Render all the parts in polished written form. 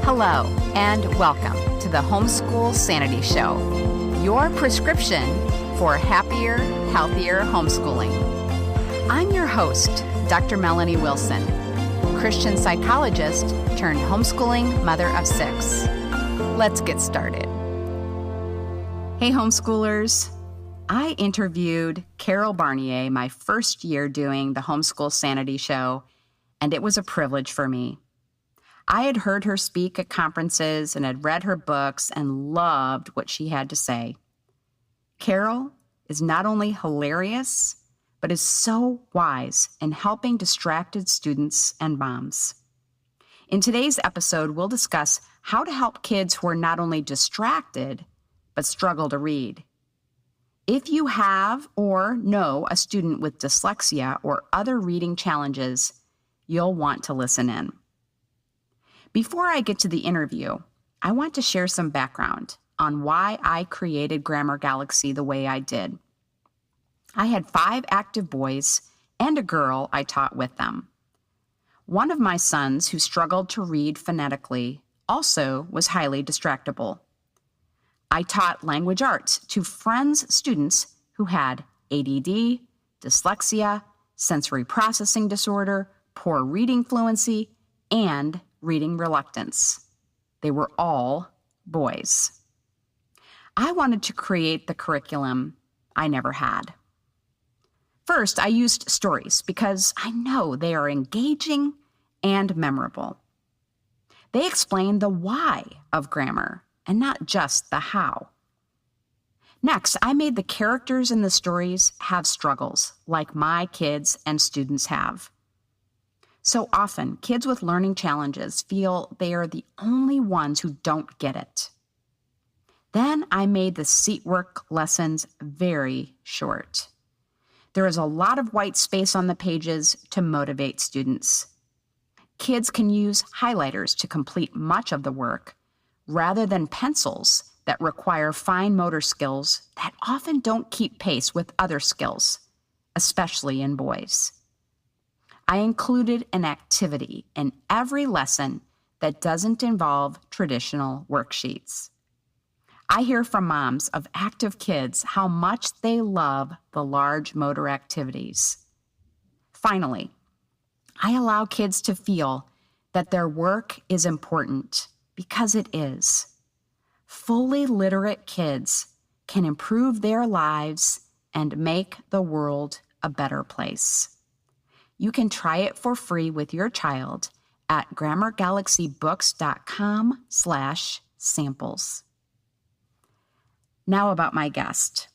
Hello, and welcome to the Homeschool Sanity Show, your prescription for happier, healthier homeschooling. I'm your host, Dr. Melanie Wilson, Christian psychologist turned homeschooling mother of 6. Let's get started. Hey, homeschoolers. I interviewed Carol Barnier my first year doing the Homeschool Sanity Show, and it was a privilege for me. I had heard her speak at conferences and had read her books and loved what she had to say. Carol is not only hilarious, but is so wise in helping distracted students and moms. In today's episode, we'll discuss how to help kids who are not only distracted, but struggle to read. If you have or know a student with dyslexia or other reading challenges, you'll want to listen in. Before I get to the interview, I want to share some background on why I created Grammar Galaxy the way I did. I had 5 active boys and a girl I taught with them. One of my sons, who struggled to read phonetically, also was highly distractible. I taught language arts to friends' students who had ADD, dyslexia, sensory processing disorder, poor reading fluency, and reading reluctance. They were all boys. I wanted to create the curriculum I never had. First, I used stories because I know they are engaging and memorable. They explain the why of grammar and not just the how. Next, I made the characters in the stories have struggles like my kids and students have. So often, kids with learning challenges feel they are the only ones who don't get it. Then I made the seat work lessons very short. There is a lot of white space on the pages to motivate students. Kids can use highlighters to complete much of the work, rather than pencils that require fine motor skills that often don't keep pace with other skills, especially in boys. I included an activity in every lesson that doesn't involve traditional worksheets. I hear from moms of active kids how much they love the large motor activities. Finally, I allow kids to feel that their work is important because it is. Fully literate kids can improve their lives and make the world a better place. You can try it for free with your child at grammargalaxybooks.com/samples. Now about my guest.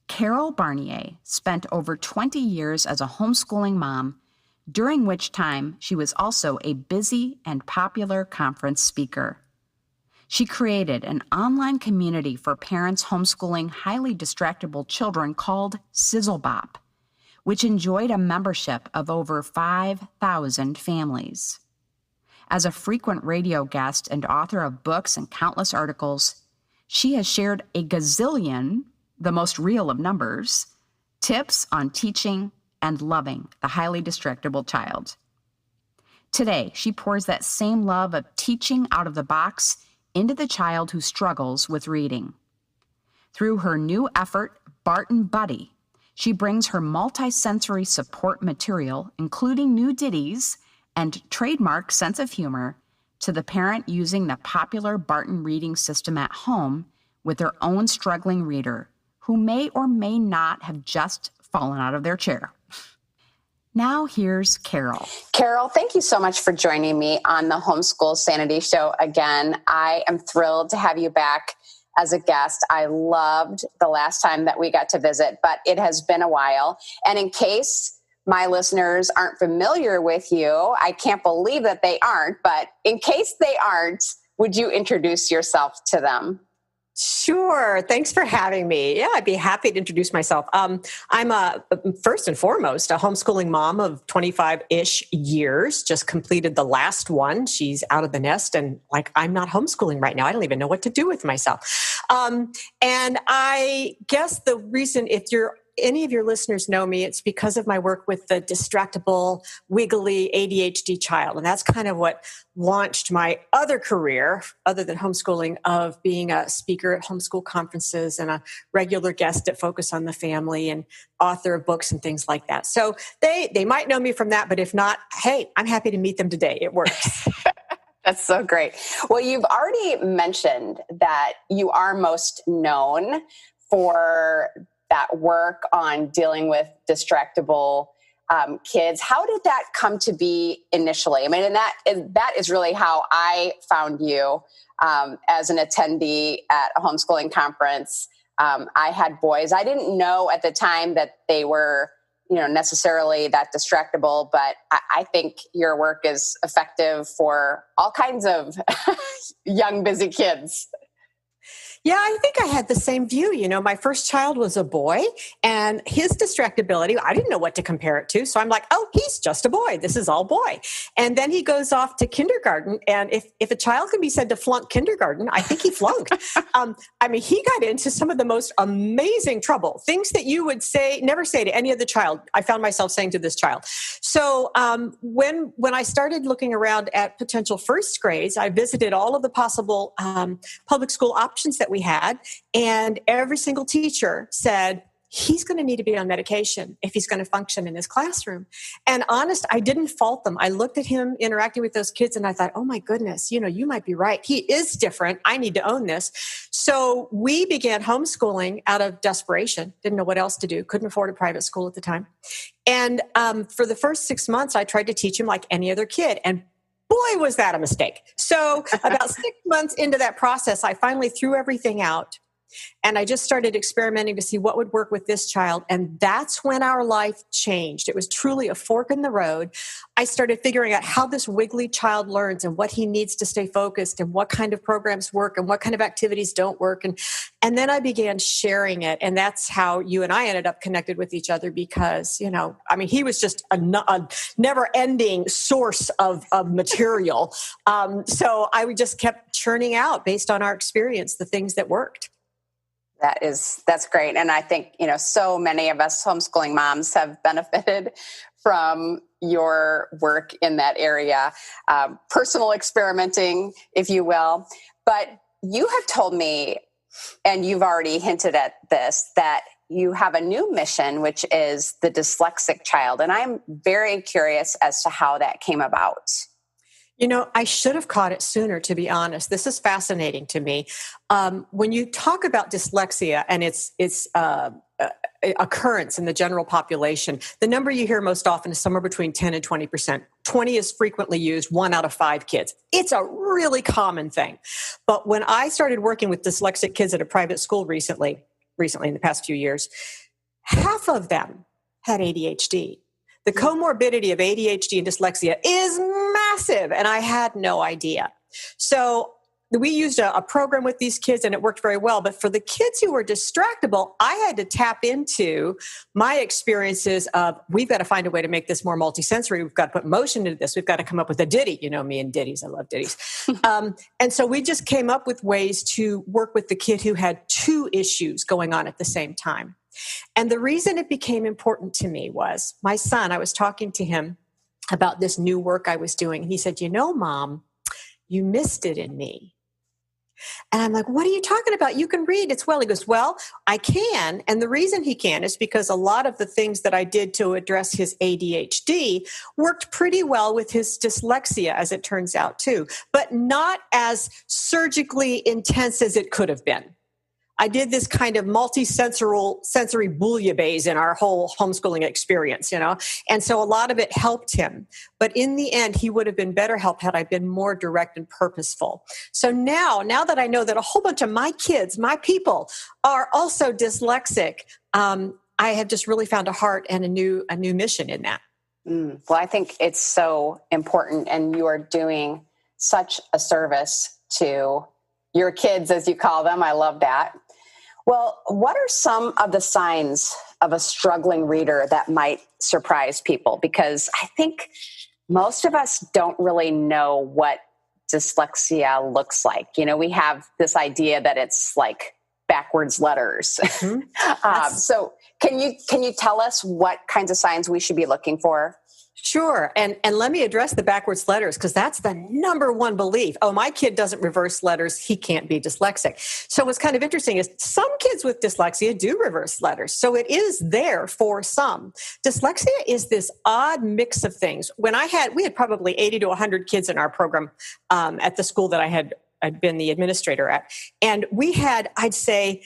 Carol Barnier spent over 20 years as a homeschooling mom, during which time she was also a busy and popular conference speaker. She created an online community for parents homeschooling highly distractible children called Sizzlebop, which enjoyed a membership of over 5,000 families. As a frequent radio guest and author of books and countless articles, she has shared a gazillion, the most real of numbers, tips on teaching and loving the highly distractible child. Today, she pours that same love of teaching out of the box into the child who struggles with reading. Through her new effort, Barton Buddy, she brings her multisensory support material, including new ditties and trademark sense of humor, to the parent using the popular Barton reading system at home with their own struggling reader, who may or may not have just fallen out of their chair. Now here's Carol. Carol, thank you so much for joining me on the Homeschool Sanity Show again. I am thrilled to have you back as a guest. I loved the last time that we got to visit, but it has been a while. And in case my listeners aren't familiar with you, I can't believe that they aren't, but in case they aren't, would you introduce yourself to them? Sure. Thanks for having me. Yeah, I'd be happy to introduce myself. I'm first and foremost a homeschooling mom of 25-ish years, just completed the last one. She's out of the nest and I'm not homeschooling right now. I don't even know what to do with myself. And I guess the reason, if you're any of your listeners know me, it's because of my work with the distractible, wiggly ADHD child. And that's kind of what launched my other career, other than homeschooling, of being a speaker at homeschool conferences and a regular guest at Focus on the Family and author of books and things like that. So they might know me from that, but if not, hey, I'm happy to meet them today. It works. That's so great. Well, you've already mentioned that you are most known for that work on dealing with distractible kids. How did that come to be initially? I mean, and that is really how I found you as an attendee at a homeschooling conference. I had boys. I didn't know at the time that they were necessarily that distractible, but I think your work is effective for all kinds of young, busy kids. Yeah, I think I had the same view. My first child was a boy, and his distractibility, I didn't know what to compare it to. So I'm like, oh, he's just a boy. This is all boy. And then he goes off to kindergarten. And if a child can be said to flunk kindergarten, I think he flunked. He got into some of the most amazing trouble, things that you would never say to any other child. I found myself saying to this child. So when I started looking around at potential first grades, I visited all of the possible public school options that we had, and every single teacher said, he's going to need to be on medication if he's going to function in his classroom. And honest, I didn't fault them. I looked at him interacting with those kids and I thought, oh my goodness, you might be right. He is different. I need to own this. So we began homeschooling out of desperation. Didn't know what else to do. Couldn't afford a private school at the time. And for the first 6 months, I tried to teach him like any other kid. And boy, was that a mistake. So about 6 months into that process, I finally threw everything out. And I just started experimenting to see what would work with this child. And that's when our life changed. It was truly a fork in the road. I started figuring out how this wiggly child learns and what he needs to stay focused and what kind of programs work and what kind of activities don't work. And then I began sharing it. And that's how you and I ended up connected with each other because, he was just a never-ending source of material. So I just kept churning out based on our experience, the things that worked. That's great. And I think, so many of us homeschooling moms have benefited from your work in that area, personal experimenting, if you will. But you have told me, and you've already hinted at this, that you have a new mission, which is the dyslexic child. And I'm very curious as to how that came about. I should have caught it sooner, to be honest. This is fascinating to me. When you talk about dyslexia and its occurrence in the general population, the number you hear most often is somewhere between 10 and 20%. 20 is frequently used, 1 out of 5 kids. It's a really common thing. But when I started working with dyslexic kids at a private school recently in the past few years, half of them had ADHD. The comorbidity of ADHD and dyslexia is massive, and I had no idea. So we used a program with these kids, and it worked very well. But for the kids who were distractible, I had to tap into my experiences of, we've got to find a way to make this more multisensory. We've got to put motion into this. We've got to come up with a ditty. Me and ditties. I love ditties. And so we just came up with ways to work with the kid who had 2 issues going on at the same time. And the reason it became important to me was my son, I was talking to him about this new work I was doing. And he said, Mom, you missed it in me. And I'm like, what are you talking about? You can read. It's well. He goes, well, I can. And the reason he can is because a lot of the things that I did to address his ADHD worked pretty well with his dyslexia, as it turns out, too, but not as surgically intense as it could have been. I did this kind of sensory bouillabaisse in our whole homeschooling experience, and so a lot of it helped him. But in the end, he would have been better helped had I been more direct and purposeful. So now that I know that a whole bunch of my kids, my people, are also dyslexic, I have just really found a heart and a new mission in that. Well, I think it's so important, and you are doing such a service to your kids, as you call them. I love that. Well, what are some of the signs of a struggling reader that might surprise people? Because I think most of us don't really know what dyslexia looks like. We have this idea that it's like backwards letters. Mm-hmm. So Can you tell us what kinds of signs we should be looking for? Sure. And let me address the backwards letters, because that's the number one belief. Oh, my kid doesn't reverse letters. He can't be dyslexic. So what's kind of interesting is some kids with dyslexia do reverse letters. So it is there for some. Dyslexia is this odd mix of things. We had probably 80 to 100 kids in our program at the school that I'd been the administrator at. And we had, I'd say,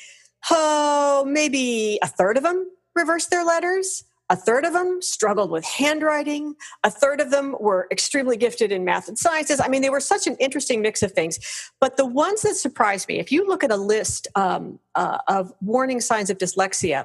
maybe a third of them reversed their letters. A third of them struggled with handwriting. A third of them were extremely gifted in math and sciences. I mean, they were such an interesting mix of things. But the ones that surprised me, if you look at a list of warning signs of dyslexia,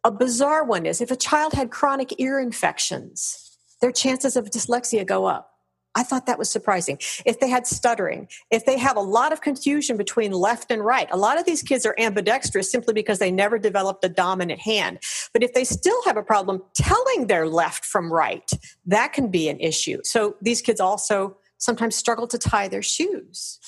a bizarre one is if a child had chronic ear infections, their chances of dyslexia go up. I thought that was surprising. If they had stuttering, if they have a lot of confusion between left and right, a lot of these kids are ambidextrous simply because they never developed a dominant hand. But if they still have a problem telling their left from right, that can be an issue. So these kids also sometimes struggle to tie their shoes.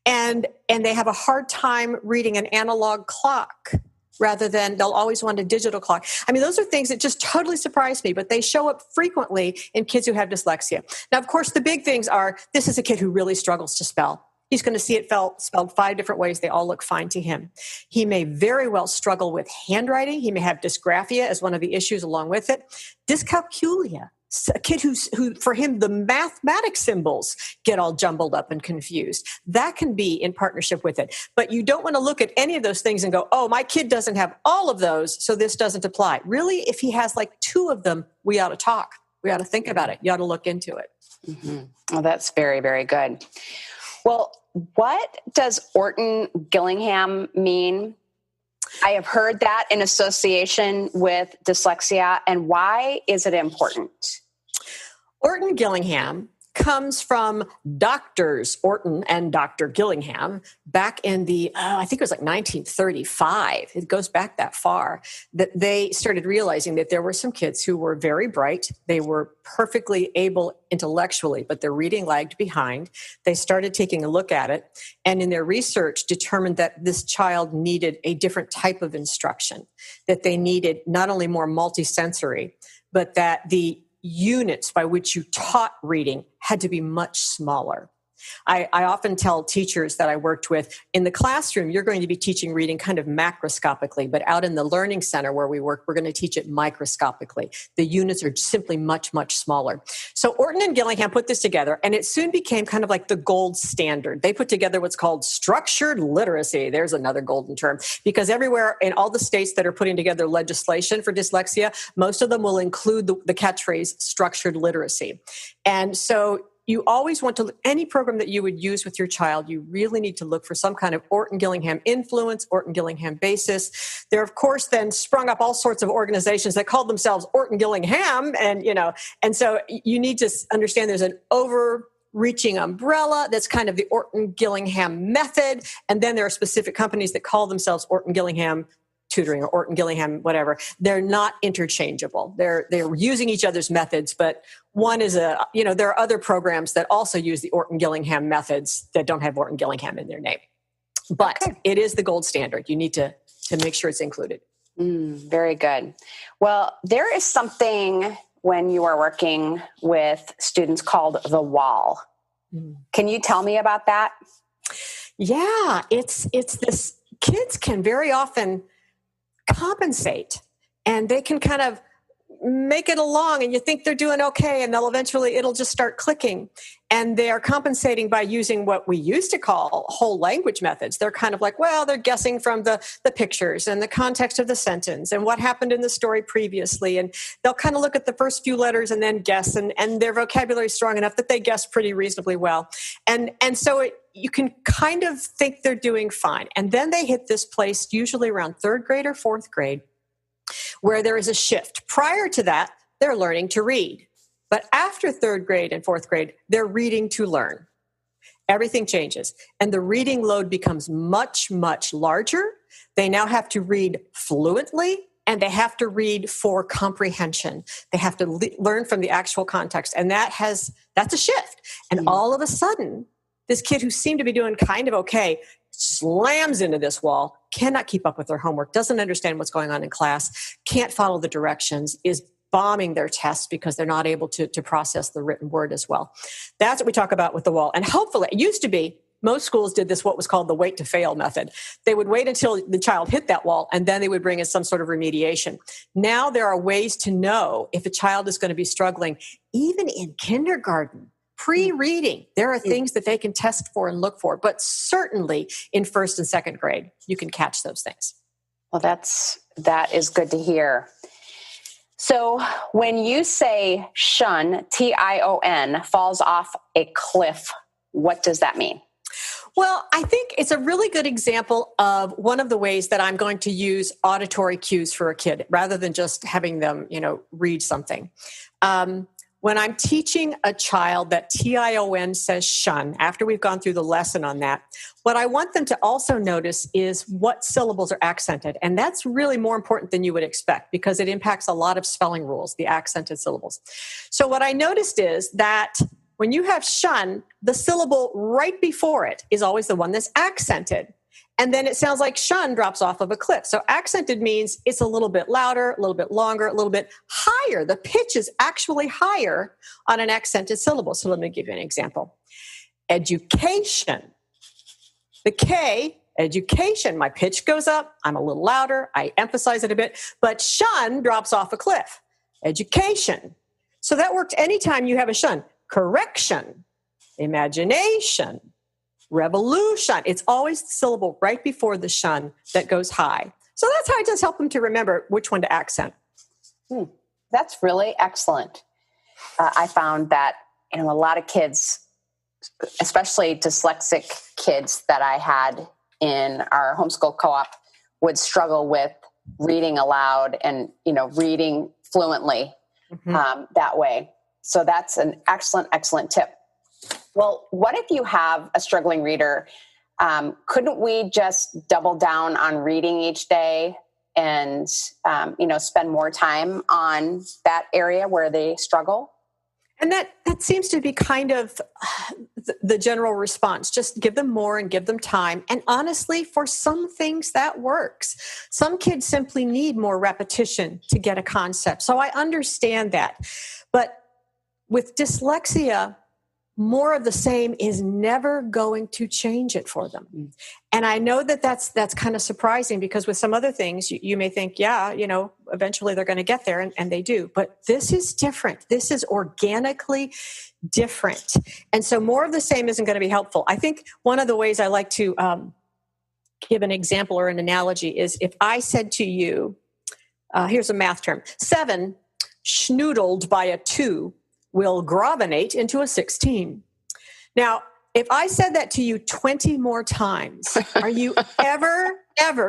And they have a hard time reading an analog clock. Rather than they'll always want a digital clock. I mean, those are things that just totally surprise me, but they show up frequently in kids who have dyslexia. Now, of course, the big things are, this is a kid who really struggles to spell. He's going to see it spelled 5 different ways. They all look fine to him. He may very well struggle with handwriting. He may have dysgraphia as one of the issues along with it. Dyscalculia. A kid who, for him, the mathematic symbols get all jumbled up and confused. That can be in partnership with it. But you don't want to look at any of those things and go, oh, my kid doesn't have all of those, so this doesn't apply. Really, if he has like 2 of them, we ought to talk. We ought to think about it. You ought to look into it. Mm-hmm. Well, that's very, very good. Well, what does Orton-Gillingham mean? I have heard that in association with dyslexia, and why is it important? Orton-Gillingham comes from Doctors Orton and Dr. Gillingham back in the, I think it was like 1935. It goes back that far, that they started realizing that there were some kids who were very bright. They were perfectly able intellectually, but their reading lagged behind. They started taking a look at it, and in their research determined that this child needed a different type of instruction, that they needed not only more multisensory, but that the units by which you taught reading had to be much smaller. I often tell teachers that I worked with, in the classroom, you're going to be teaching reading kind of macroscopically, but out in the learning center where we work, we're going to teach it microscopically. The units are simply much, much smaller. So Orton and Gillingham put this together, and it soon became kind of like the gold standard. They put together what's called structured literacy. There's another golden term, because everywhere in all the states that are putting together legislation for dyslexia, most of them will include the catchphrase structured literacy. And so you always want to, any program that you would use with your child, you really need to look for some kind of Orton-Gillingham influence, Orton-Gillingham basis. There, of course, then sprung up all sorts of organizations that called themselves Orton-Gillingham, and so you need to understand there's an overreaching umbrella that's kind of the Orton-Gillingham method, and then there are specific companies that call themselves Orton-Gillingham tutoring or Orton-Gillingham, whatever. They're not interchangeable. They're using each other's methods, but one is there are other programs that also use the Orton-Gillingham methods that don't have Orton-Gillingham in their name. But It is the gold standard. You need to make sure it's included. Very good. Well, there is something when you are working with students called the wall. Can you tell me about that? Yeah, it's this. Kids can very often compensate, and they can kind of make it along, and you think they're doing okay, and it'll just start clicking. And they are compensating by using what we used to call whole language methods. They're kind of like, well, they're guessing from the pictures and the context of the sentence and what happened in the story previously. And they'll kind of look at the first few letters and then guess, and their vocabulary is strong enough that they guess pretty reasonably well. And so you can kind of think they're doing fine. And then they hit this place, usually around 3rd grade or 4th grade, where there is a shift. Prior to that, they're learning to read. But after 3rd grade and 4th grade, they're reading to learn. Everything changes. And the reading load becomes much, much larger. They now have to read fluently, and they have to read for comprehension. They have to learn from the actual context. And that's a shift. And all of a sudden, this kid who seemed to be doing kind of okay slams into this wall, cannot keep up with their homework, doesn't understand what's going on in class, can't follow the directions, is bombing their tests because they're not able to process the written word as well. That's what we talk about with the wall. And hopefully, it used to be, most schools did this, what was called the wait to fail method. They would wait until the child hit that wall, and then they would bring in some sort of remediation. Now there are ways to know if a child is going to be struggling, even in kindergarten. Pre-reading, there are things that they can test for and look for, but certainly in first and second grade, you can catch those things. Well, that is good to hear. So when you say shun, Tion, falls off a cliff, what does that mean? Well, I think it's a really good example of one of the ways that I'm going to use auditory cues for a kid rather than just having them, read something. When I'm teaching a child that Tion says shun, after we've gone through the lesson on that, what I want them to also notice is what syllables are accented. And that's really more important than you would expect because it impacts a lot of spelling rules, the accented syllables. So what I noticed is that when you have shun, the syllable right before it is always the one that's accented. And then it sounds like shun drops off of a cliff. So accented means it's a little bit louder, a little bit longer, a little bit higher. The pitch is actually higher on an accented syllable. So let me give you an example. Education. The K, education, my pitch goes up. I'm a little louder. I emphasize it a bit. But shun drops off a cliff. Education. So that worked anytime you have a shun. Correction. Imagination. Revolution. It's always the syllable right before the shun that goes high. So that's how I just help them to remember which one to accent. That's really excellent. I found that a lot of kids, especially dyslexic kids that I had in our homeschool co-op, would struggle with reading aloud and reading fluently that way. So that's an excellent tip. Well, what if you have a struggling reader? Couldn't we just double down on reading each day and, spend more time on that area where they struggle? And that seems to be kind of the general response. Just give them more and give them time. And honestly, for some things that works. Some kids simply need more repetition to get a concept. So I understand that. But with dyslexia, more of the same is never going to change it for them. And I know that that's kind of surprising because with some other things, you may think, eventually they're going to get there, and they do. But this is different. This is organically different. And so more of the same isn't going to be helpful. I think one of the ways I like to give an example or an analogy is if I said to you, here's a math term, 7 schnoodled by a 2 will grovenate into a 16. Now, if I said that to you 20 more times, are you ever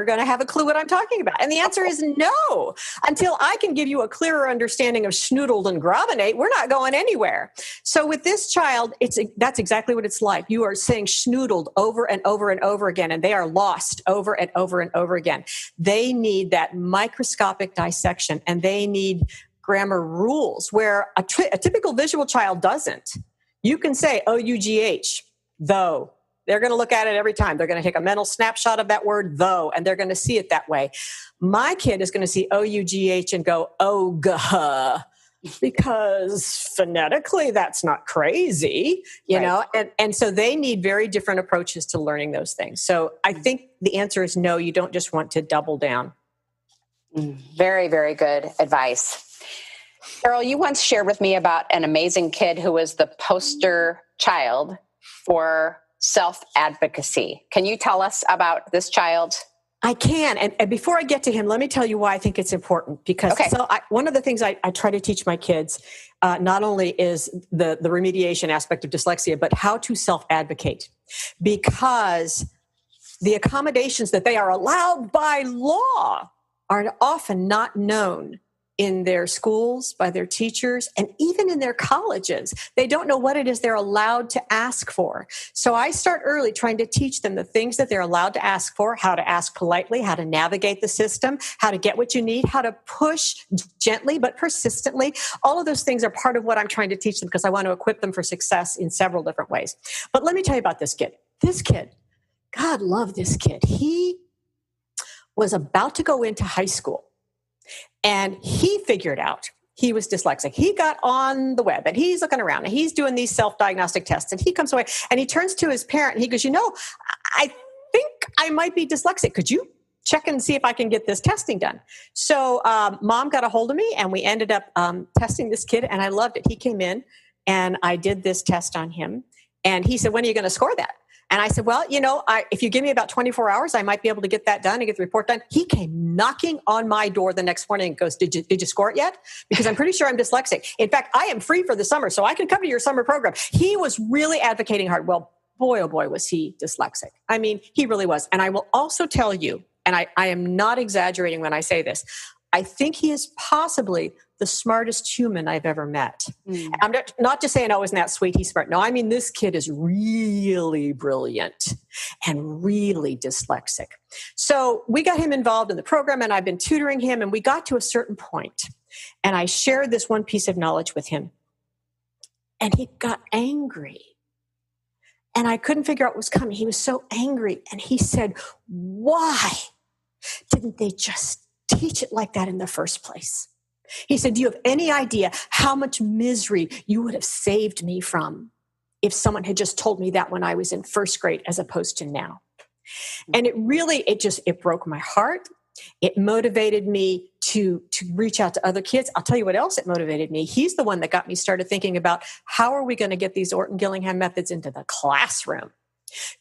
going to have a clue what I'm talking about? And the answer is no. Until I can give you a clearer understanding of schnoodled and grovenate, we're not going anywhere. So with this child, that's exactly what it's like. You are saying schnoodled over and over and over again, and they are lost over and over and over again. They need that microscopic dissection, and they need grammar rules where a typical visual child doesn't. You can say O-U-G-H, though. They're going to look at it every time. They're going to take a mental snapshot of that word, though, and they're going to see it that way. My kid is going to see O-U-G-H and go, oh-gah, because phonetically that's not crazy, you know? And so they need very different approaches to learning those things. So I think the answer is no, you don't just want to double down. Very, very good advice. Carol, you once shared with me about an amazing kid who was the poster child for self-advocacy. Can you tell us about this child? I can. And before I get to him, let me tell you why I think it's important. Because one of the things I try to teach my kids, not only is the remediation aspect of dyslexia, but how to self-advocate. Because the accommodations that they are allowed by law are often not known in their schools, by their teachers, and even in their colleges. They don't know what it is they're allowed to ask for. So I start early trying to teach them the things that they're allowed to ask for, how to ask politely, how to navigate the system, how to get what you need, how to push gently but persistently. All of those things are part of what I'm trying to teach them because I want to equip them for success in several different ways. But let me tell you about this kid. This kid God love this kid. He was about to go into high school, and he figured out he was dyslexic. He got on the web and he's looking around and he's doing these self-diagnostic tests, and he comes away and he turns to his parent and he goes, I think I might be dyslexic. Could you check and see if I can get this testing done? So mom got a hold of me and we ended up testing this kid, and I loved it. He came in and I did this test on him, and he said, when are you going to score that? And I said, well, if you give me about 24 hours, I might be able to get that done and get the report done. He came knocking on my door the next morning and goes, did you score it yet? Because I'm pretty sure I'm dyslexic. In fact, I am free for the summer, so I can come to your summer program. He was really advocating hard. Well, boy, oh boy, was he dyslexic. I mean, he really was. And I will also tell you, and I am not exaggerating when I say this, I think he is possibly the smartest human I've ever met. Mm. I'm not just saying, oh, isn't that sweet? He's smart. No, I mean, this kid is really brilliant and really dyslexic. So we got him involved in the program, and I've been tutoring him, and we got to a certain point, and I shared this one piece of knowledge with him, and he got angry. And I couldn't figure out what was coming. He was so angry. And he said, why didn't they just teach it like that in the first place? He said, do you have any idea how much misery you would have saved me from if someone had just told me that when I was in first grade as opposed to now? And it broke my heart. It motivated me to reach out to other kids. I'll tell you what else it motivated me. He's the one that got me started thinking about how are we going to get these Orton-Gillingham methods into the classroom?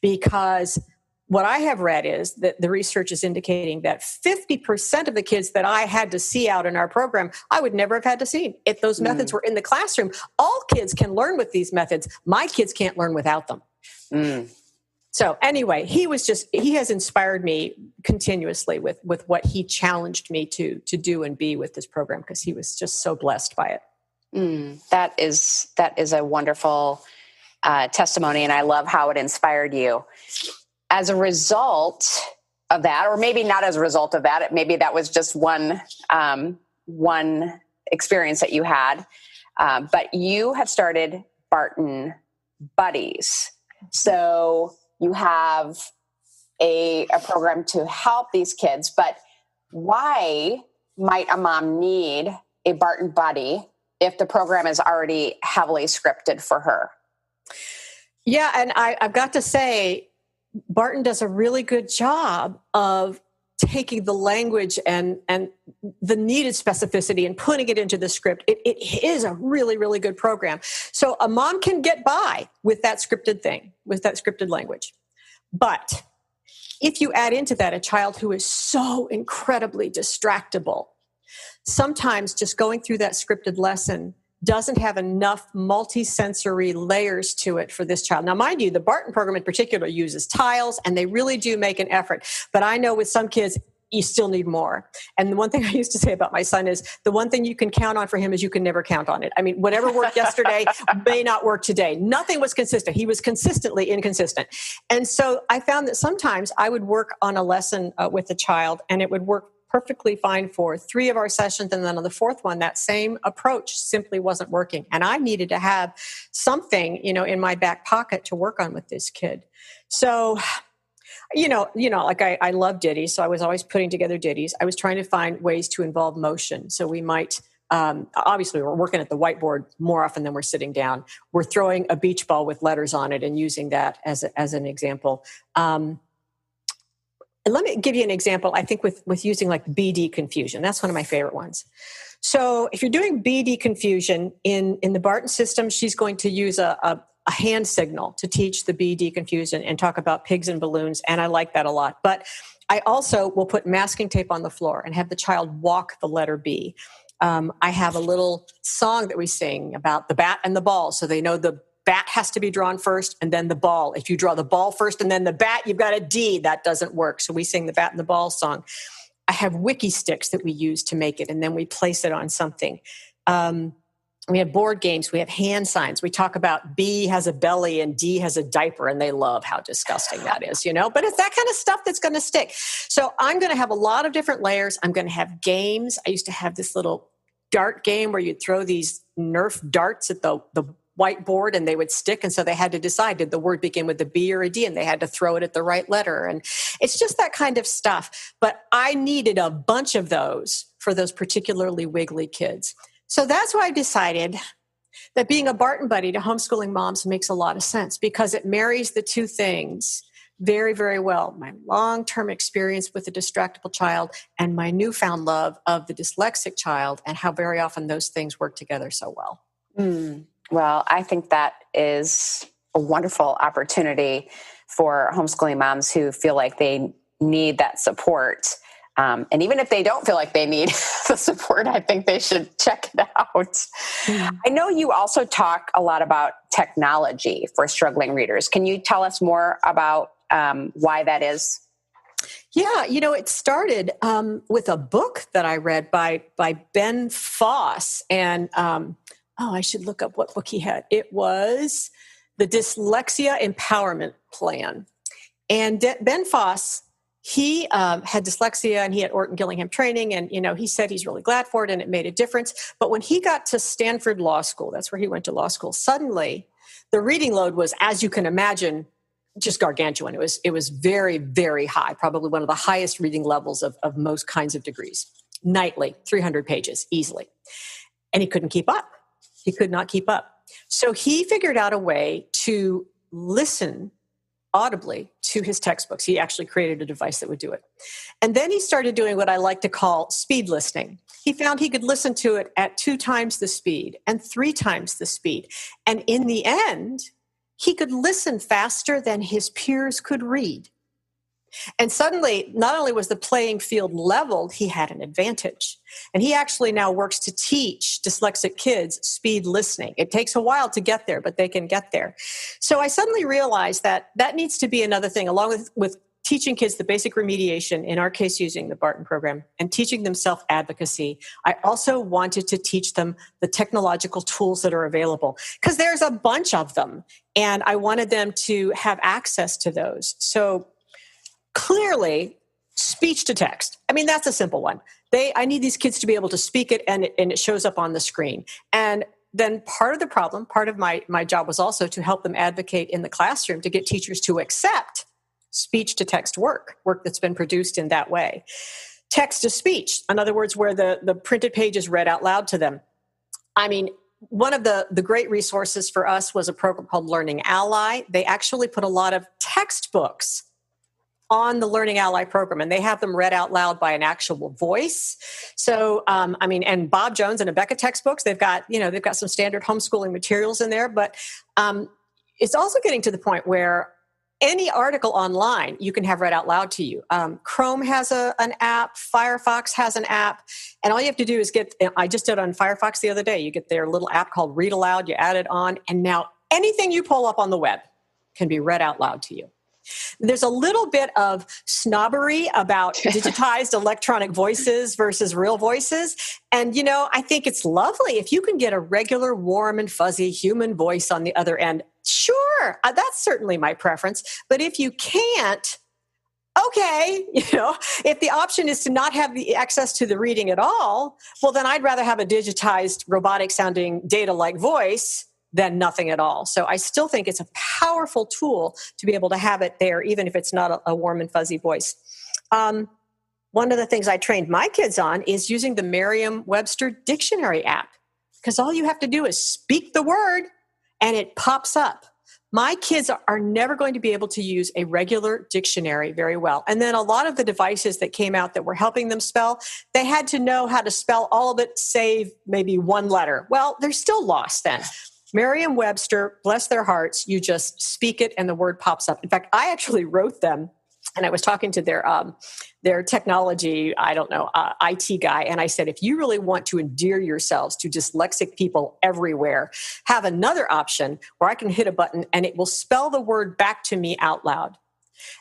Because what I have read is that the research is indicating that 50% of the kids that I had to see out in our program, I would never have had to see if those methods were in the classroom. All kids can learn with these methods. My kids can't learn without them. Mm. So anyway, he has inspired me continuously with what he challenged me to do and be with this program, because he was just so blessed by it. That is a wonderful testimony, and I love how it inspired you. As a result of that, or maybe not as a result of that, maybe that was just one experience that you had, but you have started Barton Buddies. So you have a program to help these kids, but why might a mom need a Barton Buddy if the program is already heavily scripted for her? Yeah, and I've got to say, Barton does a really good job of taking the language and the needed specificity and putting it into the script. It is a really, really good program. So a mom can get by with that scripted thing, with that scripted language. But if you add into that a child who is so incredibly distractible, sometimes just going through that scripted lesson doesn't have enough multisensory layers to it for this child. Now, mind you, the Barton program in particular uses tiles, and they really do make an effort. But I know with some kids, you still need more. And the one thing I used to say about my son is the one thing you can count on for him is you can never count on it. I mean, whatever worked yesterday may not work today. Nothing was consistent. He was consistently inconsistent. And so I found that sometimes I would work on a lesson with a child, and it would work perfectly fine for 3 of our sessions. And then on the 4th one, that same approach simply wasn't working. And I needed to have something, in my back pocket to work on with this kid. So, like I love ditties. So I was always putting together ditties. I was trying to find ways to involve motion. So we might, obviously we're working at the whiteboard more often than we're sitting down. We're throwing a beach ball with letters on it and using that as an example. Let me give you an example, I think, with using like BD confusion. That's one of my favorite ones. So if you're doing BD confusion in the Barton system, she's going to use a hand signal to teach the BD confusion and talk about pigs and balloons. And I like that a lot. But I also will put masking tape on the floor and have the child walk the letter B. I have a little song that we sing about the bat and the ball. So they know the bat has to be drawn first and then the ball. If you draw the ball first and then the bat, you've got a D. That doesn't work. So we sing the bat and the ball song. I have wiki sticks that we use to make it, and then we place it on something. We have board games. We have hand signs. We talk about B has a belly and D has a diaper, and they love how disgusting that is, But it's that kind of stuff that's going to stick. So I'm going to have a lot of different layers. I'm going to have games. I used to have this little dart game where you'd throw these Nerf darts at the whiteboard and they would stick. And so they had to decide, did the word begin with a B or a D? And they had to throw it at the right letter. And it's just that kind of stuff. But I needed a bunch of those for those particularly wiggly kids. So that's why I decided that being a Barton buddy to homeschooling moms makes a lot of sense, because it marries the two things very, very well. My long-term experience with a distractible child and my newfound love of the dyslexic child, and how very often those things work together so well. Well, I think that is a wonderful opportunity for homeschooling moms who feel like they need that support. And even if they don't feel like they need the support, I think they should check it out. I know you also talk a lot about technology for struggling readers. Can you tell us more about why that is? Yeah, it started with a book that I read by Ben Foss. And, I should look up what book he had. It was The Dyslexia Empowerment Plan. And Ben Foss, he had dyslexia and he had Orton Gillingham training. And, he said he's really glad for it and it made a difference. But when he got to Stanford Law School, that's where he went to law school, suddenly the reading load was, as you can imagine, just gargantuan. It was very, very high, probably one of the highest reading levels of most kinds of degrees. Nightly, 300 pages, easily. And he couldn't keep up. He could not keep up. So he figured out a way to listen audibly to his textbooks. He actually created a device that would do it. And then he started doing what I like to call speed listening. He found he could listen to it at 2 times the speed and 3 times the speed. And in the end, he could listen faster than his peers could read. And suddenly, not only was the playing field leveled, he had an advantage. And he actually now works to teach dyslexic kids speed listening. It takes a while to get there, but they can get there. So I suddenly realized that needs to be another thing, along with teaching kids the basic remediation, in our case using the Barton program, and teaching them self-advocacy. I also wanted to teach them the technological tools that are available, because there's a bunch of them, and I wanted them to have access to those. So clearly, speech to text. I mean, that's a simple one. I need these kids to be able to speak it, and it shows up on the screen. And then part of the problem, part of my job was also to help them advocate in the classroom to get teachers to accept speech to text work that's been produced in that way. Text to speech, in other words, where the printed page is read out loud to them. I mean, one of the great resources for us was a program called Learning Ally. They actually put a lot of textbooks on the Learning Ally program, and they have them read out loud by an actual voice. So, and Bob Jones and Abeka textbooks, they've got some standard homeschooling materials in there, but it's also getting to the point where any article online you can have read out loud to you. Chrome has an app, Firefox has an app, and all you have to do is I just did on Firefox the other day, you get their little app called Read Aloud, you add it on, and now anything you pull up on the web can be read out loud to you. There's a little bit of snobbery about digitized electronic voices versus real voices. And, I think it's lovely if you can get a regular, warm and fuzzy human voice on the other end. Sure, that's certainly my preference. But if you can't, okay, if the option is to not have the access to the reading at all, well, then I'd rather have a digitized, robotic sounding data-like voice than nothing at all. So I still think it's a powerful tool to be able to have it there, even if it's not a warm and fuzzy voice. One of the things I trained my kids on is using the Merriam-Webster dictionary app, because all you have to do is speak the word and it pops up. My kids are never going to be able to use a regular dictionary very well. And then a lot of the devices that came out that were helping them spell, they had to know how to spell all of it, save maybe one letter. Well, they're still lost then. Merriam-Webster, bless their hearts, you just speak it and the word pops up. In fact, I actually wrote them, and I was talking to their technology, IT guy, and I said, if you really want to endear yourselves to dyslexic people everywhere, have another option where I can hit a button and it will spell the word back to me out loud.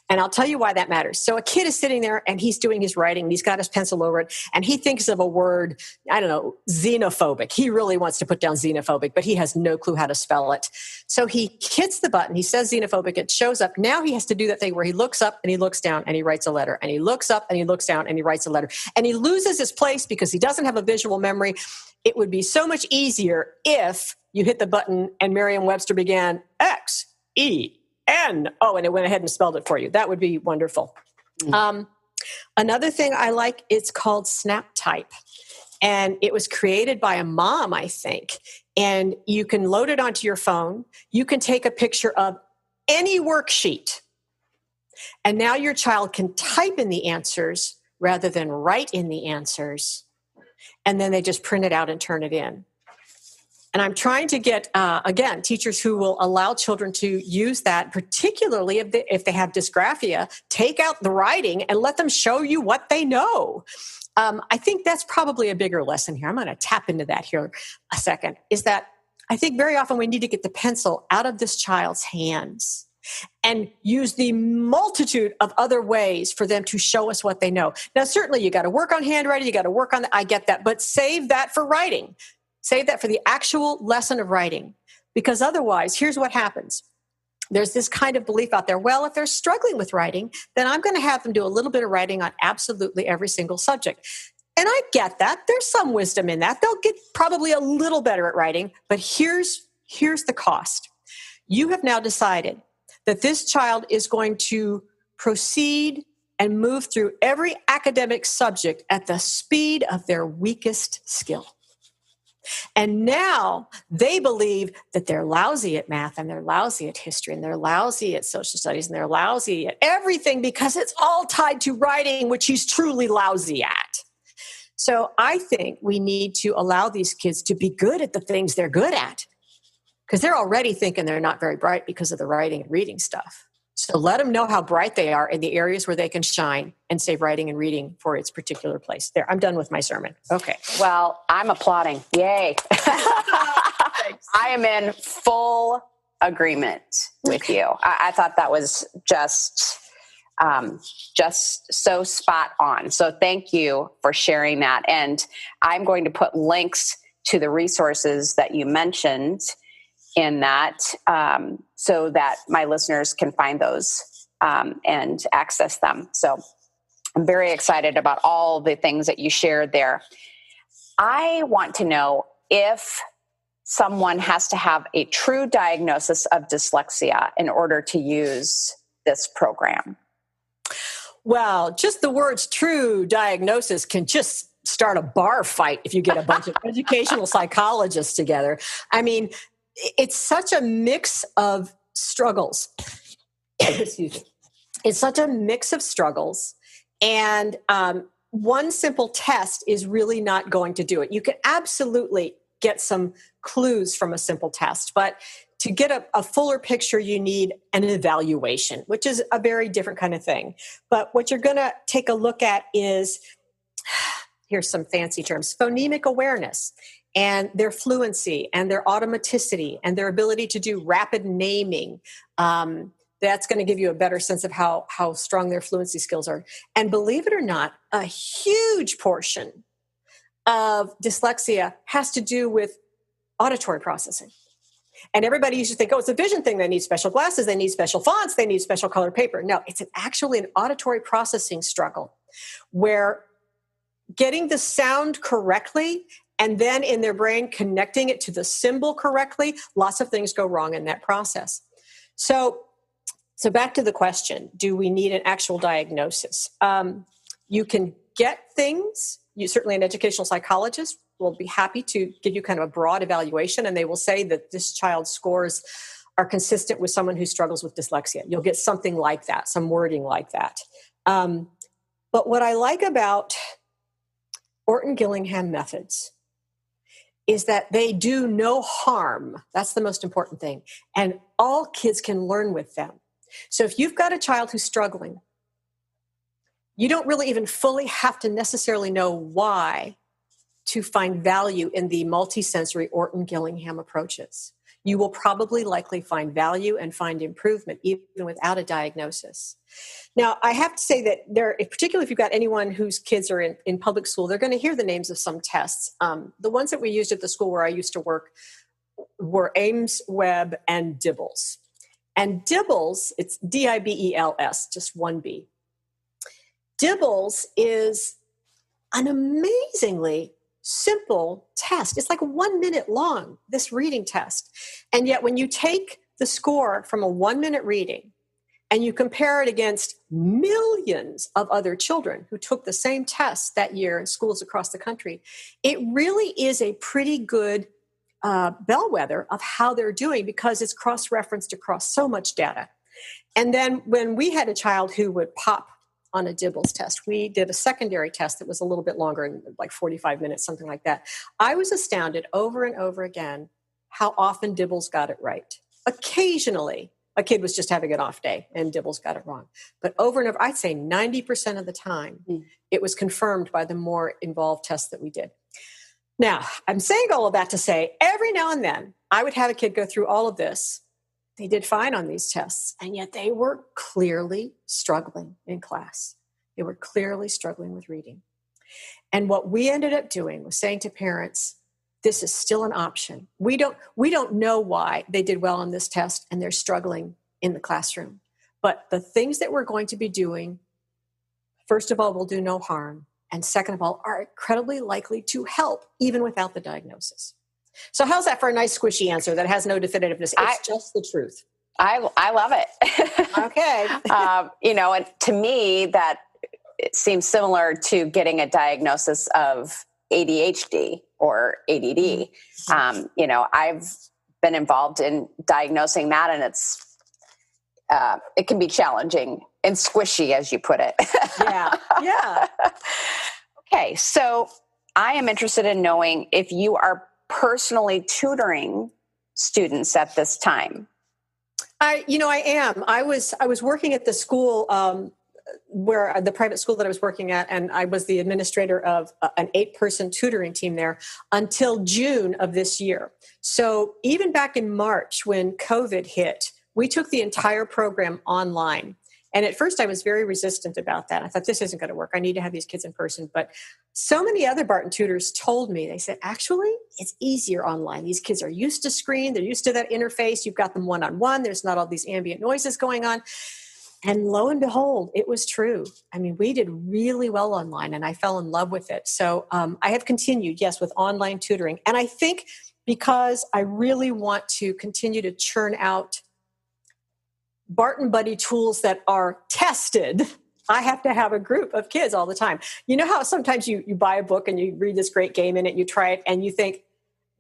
And I'll tell you why that matters. So a kid is sitting there and he's doing his writing, and he's got his pencil over it, and he thinks of a word, xenophobic. He really wants to put down xenophobic, but he has no clue how to spell it. So he hits the button, he says xenophobic, it shows up. Now he has to do that thing where he looks up and he looks down and he writes a letter, and he looks up and he looks down and he writes a letter, and he loses his place because he doesn't have a visual memory. It would be so much easier if you hit the button and Merriam-Webster began X-E-N-O, and it went ahead and spelled it for you. That would be wonderful. Another thing I like, it's called SnapType. And it was created by a mom, I think. And you can load it onto your phone. You can take a picture of any worksheet. And now your child can type in the answers rather than write in the answers. And then they just print it out and turn it in. And I'm trying to get, again, teachers who will allow children to use that, particularly if they have dysgraphia, take out the writing and let them show you what they know. I think that's probably a bigger lesson here. I'm going to tap into that here a second, is that I think very often we need to get the pencil out of this child's hands and use the multitude of other ways for them to show us what they know. Now, certainly you got to work on handwriting, you got to work on that. I get that, but save that for writing. Save that for the actual lesson of writing, because otherwise, here's what happens. There's this kind of belief out there, well, if they're struggling with writing, then I'm going to have them do a little bit of writing on absolutely every single subject. And I get that. There's some wisdom in that. They'll get probably a little better at writing, but here's the cost. You have now decided that this child is going to proceed and move through every academic subject at the speed of their weakest skill. And now they believe that they're lousy at math and they're lousy at history and they're lousy at social studies and they're lousy at everything because it's all tied to writing, which he's truly lousy at. So I think we need to allow these kids to be good at the things they're good at, because they're already thinking they're not very bright because of the writing and reading stuff. So let them know how bright they are in the areas where they can shine and save writing and reading for its particular place. There, I'm done with my sermon. Okay. Well, I'm applauding. Yay. I am in full agreement with you. I thought that was just so spot on. So thank you for sharing that. And I'm going to put links to the resources that you mentioned in that, so that my listeners can find those and access them. So I'm very excited about all the things that you shared there. I want to know if someone has to have a true diagnosis of dyslexia in order to use this program. Well, just the words true diagnosis can just start a bar fight if you get a bunch of educational psychologists together. I mean, it's such a mix of struggles. Excuse me. It's such a mix of struggles. And one simple test is really not going to do it. You can absolutely get some clues from a simple test, but to get a fuller picture, you need an evaluation, which is a very different kind of thing. But what you're going to take a look at is, here's some fancy terms, phonemic awareness, and their fluency and their automaticity and their ability to do rapid naming. That's going to give you a better sense of how strong their fluency skills are. And believe it or not, a huge portion of dyslexia has to do with auditory processing. And everybody used to think, oh, it's a vision thing. They need special glasses. They need special fonts. They need special colored paper. No, it's actually an auditory processing struggle where getting the sound correctly and then in their brain connecting it to the symbol correctly, lots of things go wrong in that process. So back to the question, do we need an actual diagnosis? You can get things. Certainly an educational psychologist will be happy to give you kind of a broad evaluation, and they will say that this child's scores are consistent with someone who struggles with dyslexia. You'll get something like that, some wording like that. But what I like about Orton-Gillingham methods is that they do no harm. That's the most important thing. And all kids can learn with them. So if you've got a child who's struggling, you don't really even fully have to necessarily know why to find value in the multisensory Orton-Gillingham approaches. You will probably likely find value and find improvement even without a diagnosis. Now, I have to say that particularly if you've got anyone whose kids are in public school, they're going to hear the names of some tests. The ones that we used at the school where I used to work were Ames, Webb, and Dibbles. And Dibbles, it's D-I-B-E-L-S, just one B. Dibbles is an amazingly simple test. It's like 1 minute long, this reading test. And yet when you take the score from a 1 minute reading and you compare it against millions of other children who took the same test that year in schools across the country, it really is a pretty good bellwether of how they're doing because it's cross-referenced across so much data. And then when we had a child who would pop on a Dibbles test, we did a secondary test that was a little bit longer, like 45 minutes, something like that. I was astounded over and over again how often Dibbles got it right. Occasionally, a kid was just having an off day and Dibbles got it wrong. But over and over, I'd say 90% of the time, it was confirmed by the more involved tests that we did. Now, I'm saying all of that to say, every now and then, I would have a kid go through all of this. They did fine on these tests, and yet they were clearly struggling in class. They were clearly struggling with reading. And what we ended up doing was saying to parents, this is still an option. We don't know why they did well on this test and they're struggling in the classroom. But the things that we're going to be doing, first of all, will do no harm. And second of all, are incredibly likely to help even without the diagnosis. So how's that for a nice squishy answer that has no definitiveness? It's just the truth. I love it. Okay. And to me, that it seems similar to getting a diagnosis of ADHD or ADD. I've been involved in diagnosing that, and it can be challenging and squishy, as you put it. Yeah. Okay, so I am interested in knowing if you are personally tutoring students at this time. I am. I was working at the school where the private school that I was working at, and I was the administrator of an 8-person tutoring team there until June of this year. So even back in March when COVID hit, we took the entire program online. And at first I was very resistant about that. I thought, this isn't going to work. I need to have these kids in person. But so many other Barton tutors told me, they said, actually, it's easier online. These kids are used to screen. They're used to that interface. You've got them one-on-one. There's not all these ambient noises going on. And lo and behold, it was true. I mean, we did really well online and I fell in love with it. So I have continued, yes, with online tutoring. And I think because I really want to continue to churn out Barton Buddy tools that are tested, I have to have a group of kids all the time. You know how sometimes you buy a book and you read this great game in it, you try it, and you think,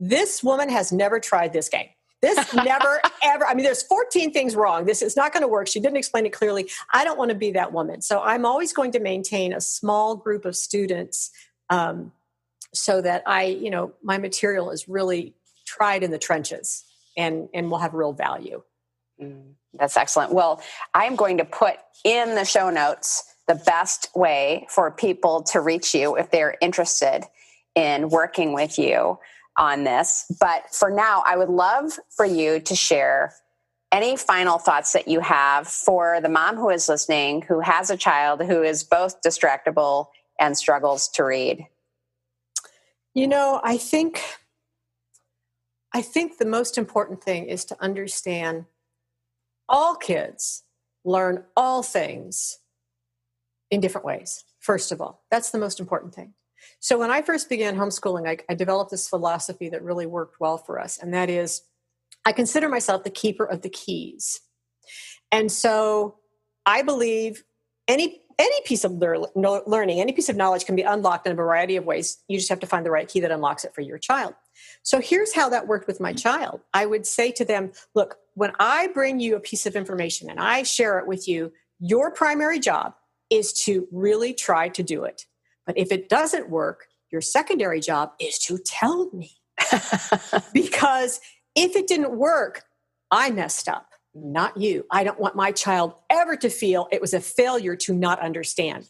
this woman has never tried this game. This never, ever, there's 14 things wrong. This is not going to work. She didn't explain it clearly. I don't want to be that woman. So I'm always going to maintain a small group of students so that my material is really tried in the trenches and will have real value. That's excellent. Well, I'm going to put in the show notes the best way for people to reach you if they're interested in working with you on this. But for now, I would love for you to share any final thoughts that you have for the mom who is listening, who has a child who is both distractible and struggles to read. I think the most important thing is to understand all kids learn all things in different ways, first of all. That's the most important thing. So when I first began homeschooling, I developed this philosophy that really worked well for us, and that is I consider myself the keeper of the keys. And so I believe any piece of learning, any piece of knowledge can be unlocked in a variety of ways. You just have to find the right key that unlocks it for your child. So here's how that worked with my child. I would say to them, look, when I bring you a piece of information and I share it with you, your primary job is to really try to do it. But if it doesn't work, your secondary job is to tell me. Because if it didn't work, I messed up, not you. I don't want my child ever to feel it was a failure to not understand.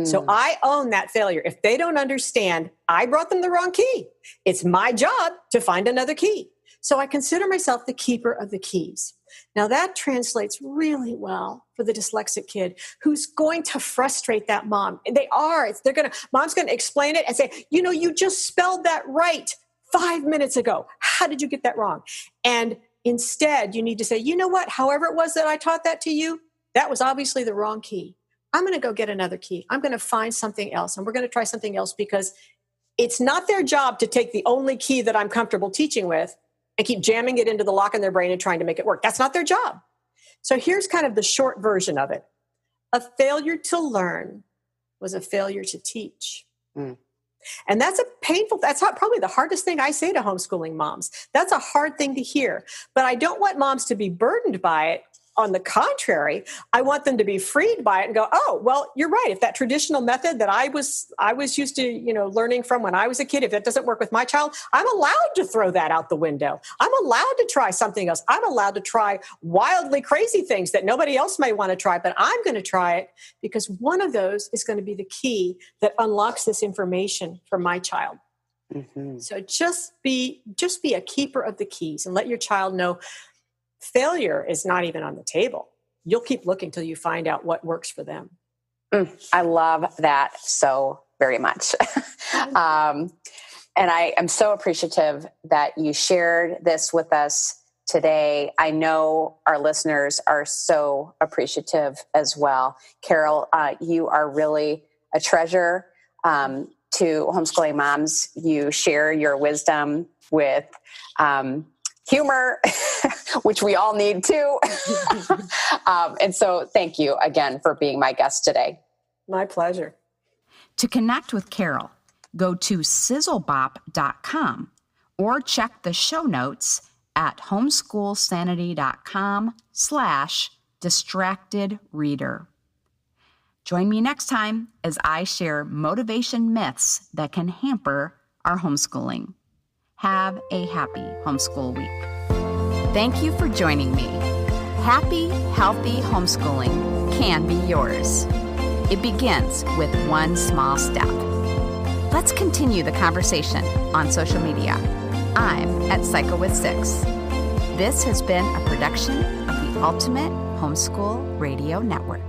So I own that failure. If they don't understand, I brought them the wrong key. It's my job to find another key. So I consider myself the keeper of the keys. Now that translates really well for the dyslexic kid who's going to frustrate that mom. Mom's going to explain it and say, you just spelled that right 5 minutes ago. How did you get that wrong? And instead, you need to say, you know what? However it was that I taught that to you, that was obviously the wrong key. I'm going to go get another key. I'm going to find something else, and we're going to try something else because it's not their job to take the only key that I'm comfortable teaching with and keep jamming it into the lock in their brain and trying to make it work. That's not their job. So here's kind of the short version of it. A failure to learn was a failure to teach. Mm. And that's probably the hardest thing I say to homeschooling moms. That's a hard thing to hear. But I don't want moms to be burdened by it. On the contrary, I want them to be freed by it and go, oh, well, you're right. If that traditional method that I was used to, learning from when I was a kid, if that doesn't work with my child, I'm allowed to throw that out the window. I'm allowed to try something else. I'm allowed to try wildly crazy things that nobody else may want to try, but I'm going to try it because one of those is going to be the key that unlocks this information for my child. Mm-hmm. So just be a keeper of the keys and let your child know failure is not even on the table. You'll keep looking till you find out what works for them. I love that so very much. And I am so appreciative that you shared this with us today. I know our listeners are so appreciative as well. Carol, you are really a treasure to homeschooling moms. You share your wisdom with humor, which we all need too. And so thank you again for being my guest today. My pleasure. To connect with Carol, go to sizzlebop.com or check the show notes at homeschoolsanity.com/distractedreader. Join me next time as I share motivation myths that can hamper our homeschooling. Have a happy homeschool week. Thank you for joining me. Happy, healthy homeschooling can be yours. It begins with one small step. Let's continue the conversation on social media. I'm at Psycho with Six. This has been a production of the Ultimate Homeschool Radio Network.